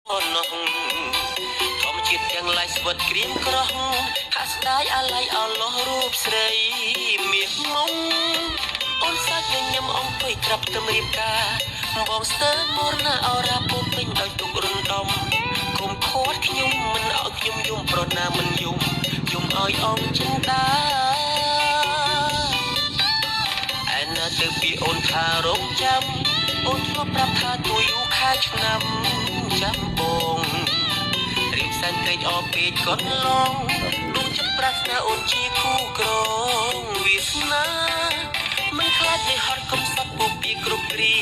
នោះធម្មជាតិទាំងឡាយស្វិតក្រៀមក្រោះហាក់ស្ដាយអាឡ័យអលោះរូបស្រីមាសមុំអូនសាច់ញញឹមអង្គុយក្រាប់ទៅរៀបការបងស្ទើរមរណាអរ៉ាពោពេញដោយទុករំដំគុំខត់ខ្ញុំមិនឲ្យខ្ញុំយំប្រណាមិនយំឲ្យអង្គចិន្តាឯណាទៅពីអូនថារងចាំអូនធ្លាប់ប្រាប់ថាទួយូរខែឆ្នាំចាំបងរៀបសែនត្រេកអរពេកកត់ឡងដួងចិត្តប្រាថ្នាអូនជាគូក្រងវាសនាមិនខ្លាចនៃហត់កំសត់ពុកពីគ្រប់គ្រា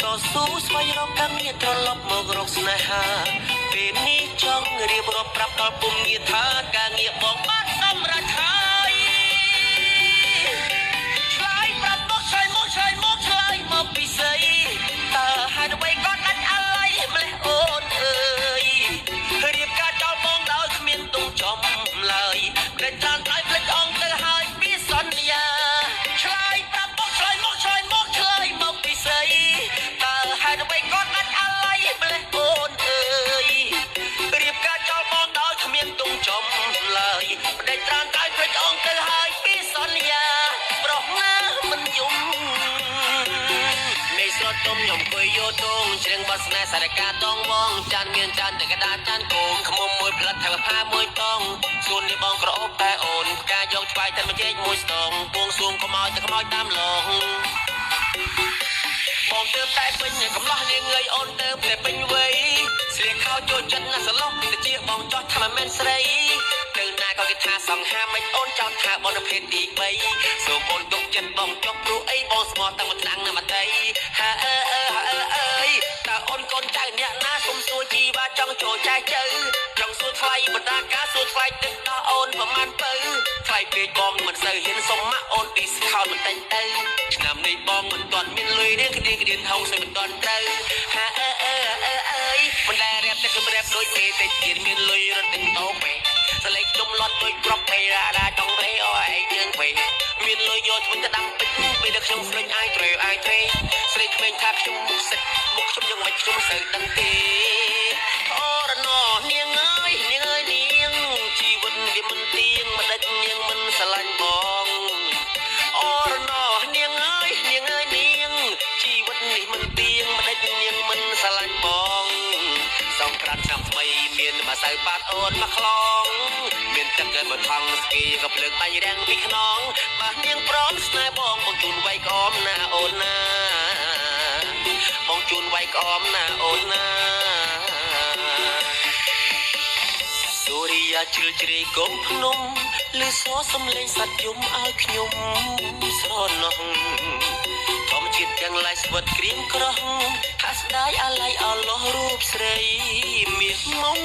តស៊ូស្វែងរកការងារត្រឡប់មករកស្នេហាពេលនេះចង់រៀបរាប់ប្រាប់ដល់ពុំងារថាការងារបងបានសម្រេចហើយឆ្លើយប្រាប់មកឆ្លើយមកឆ្លើយមកឆ្លើយមកពីស្អីតើហេតុអ្វីក៏ដាច់អាឡ័យម្លេះអូនអើយរៀបការចោលបងដោយគ្មានទុំចំឡើយតែចានឲ្យផ្លេចអង្គទៅហើយពីសន្យាឆ្លើយប្រាប់មកឆ្លើយមកឆ្លើយមកឆ្លើយមកពីស្អីតើហេតុអ្វីក៏ដាច់អាឡ័យម្លេះអូនអើយរៀបការចោលបងដោយគ្មានទុំចំឡើយតែចានឲ្យផ្លេចអង្គទៅហើយពីសន្យាប្រុសណាមិនយំមេស្រត់ទុំខ្ញុំគួយយោទងជ្រៀងបាត់ស្នេហ៍សារកាតងវងចានមានចានតែកដាចានកូនខ្មុំមួយផ្លិតថៅផាមួយតងសួននេះបងក្រអូបតែអូនផ្កាយកឆ្វាយតែមួយជែកមួយស្ទងពួងសួងខ្មោចតែខ្មោចតាមឡងបងទើបតែពេញកំឡោះនាងើយអូនទើបតែពេញវ័យស្លៀកខោចូលចិត្តណាស់សឡុះទៅជាបងចោះថាមិនមែនស្រីទៅណាក៏គេថាសង្ហាមិនអូនចោតថាបងនៅភេទទី3សូមអូនទុកចិត្តបងចុះព្រោះអីបងស្មោះតាំងមួយឆ្នាំណាមកដីហាអើតើអូនកូនចៅអ្នកណាសុំសួរជីវ៉ាចង់ចូលចែកជើចង់សួរថ្លៃបណ្ដាការសួរថ្លៃទឹកដល់អូនប្រមាណទៅថ្លៃពេកបងមិនសូវហ៊ានសុំម៉ាក់អូនឌីសខោនបន្តិចទៅឆ្នាំនេះបងមិនទាន់មានលុយទេក្តៀនហៅសូវមិនទាន់ត្រូវហាអើយមិនដែលរៀបតែគឺរៀបដូចមេតិចទៀតមានលុយរត់ទិញតោពេសលេងដុំលត់ដូចក្របពេរ៉ាដាចង់រេអឯងយើងពេមានលុយយកវិញទៅដាំពេជ្រពេលដែលខ្ញុំស្លេងអាយត្រេស្រីក្មេងថាខ្ញុំមុខសិតមុខខ្ញុំយ៉ាងម៉េចខ្ញុំសូវដឹងទេអូរណោនាងអើយនាងជីវិតវាមិនទៀងមិនដេចនាងមិនស្រឡាញ់បងអូរណោនាងអើយនាងជីវិតនេះមិនទៀងមិនដេចនាងមិនស្រឡាញ់បងសងក្រានឆ្នាំថ្មីមានម្សៅប៉ាតអូនមកខ្លងមានទឹកកែបថងស្គីក៏ភ្លើងបាញ់រាំងពីខ្នងបាទនាងព្រមស្នេហ៍បងជូនវាយក្អមណាអូនណាបងជូនវាយក្អមណាអូនណាសូរិយាជ្រលជ្រៃកុំភ្នំលឺសូរសំឡេងសត្វយំឲ្យខ្ញុំស្រណោះធម្មជាតិទាំងឡាយស្វិតក្រៀមក្រោះហាក់ស្ដាយអាឡ័យអលោះរូបស្រីមាសមុំ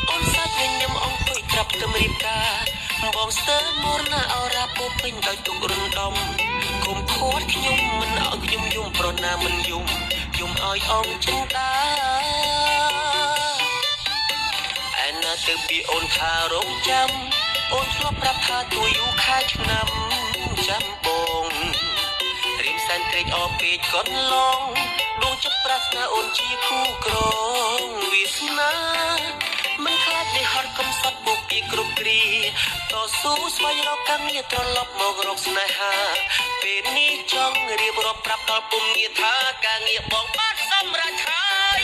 អូនសាច់ញញឹមអង្គុយក្រាប់ទៅរៀបការបងស្ទើរមរណាអរ៉ាពោពេញដោយទុករំដំគុំខត់ខ្ញុំមិនឲ្យខ្ញុំយំប្រណាមិនយំឲ្យអង្គចិន្តាឯណាទៅពីអូនថារងចាំអូនធ្លាប់ប្រាប់ថាទួយូរខែឆ្នាំចាំបងរៀមសែនត្រេកអរពេកកត់ឡងដួងចិត្តប្រាថ្នាអូនជាគូក្រងវាសនាមិនខ្លាចនៃហត់កំសត់ពុកពីគ្រប់គ្រាតស៊ូស្វែងរកការងារត្រឡប់មករកស្នេហាពេលនេះចង់រៀបរាប់ប្រាប់ដល់ពុំងារថាការងារបងបានសម្រេចហើយ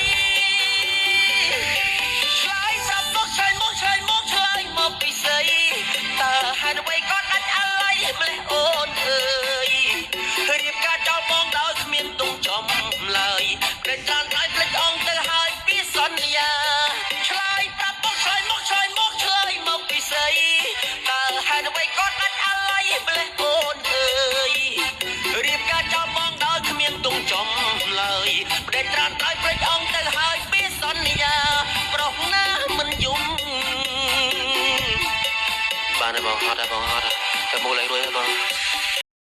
ឆ្លើយប្រាប់មកឆ្លើយមកឆ្លើយមកឆ្លើយមកពីស្អីតើហេតុអ្វីក៏ដាច់អាឡ័យម្លេះអូនអើយរៀបការចោលបងដោយគ្មានទុំចំឡើយតែចានឲ្យផ្លេចអង្គទៅហើយពីសន្យាឆ្លើយប្រាប់មកឆ្លើយមកឆ្លើយមកឆ្លើយមកពីស្អីតើហេតុអ្វីក៏ដាច់អាឡ័យម្លេះអូនអើយរៀបការចោលបងដោយគ្មានទុំចំឡើយតែចានឲ្យផ្លេចអង្គទៅហើយពីសន្យាប្រុសណាមិនយំបានហើយបងហត់ហើយបងហត់ហើយតែមកឡើងរួចហើយបង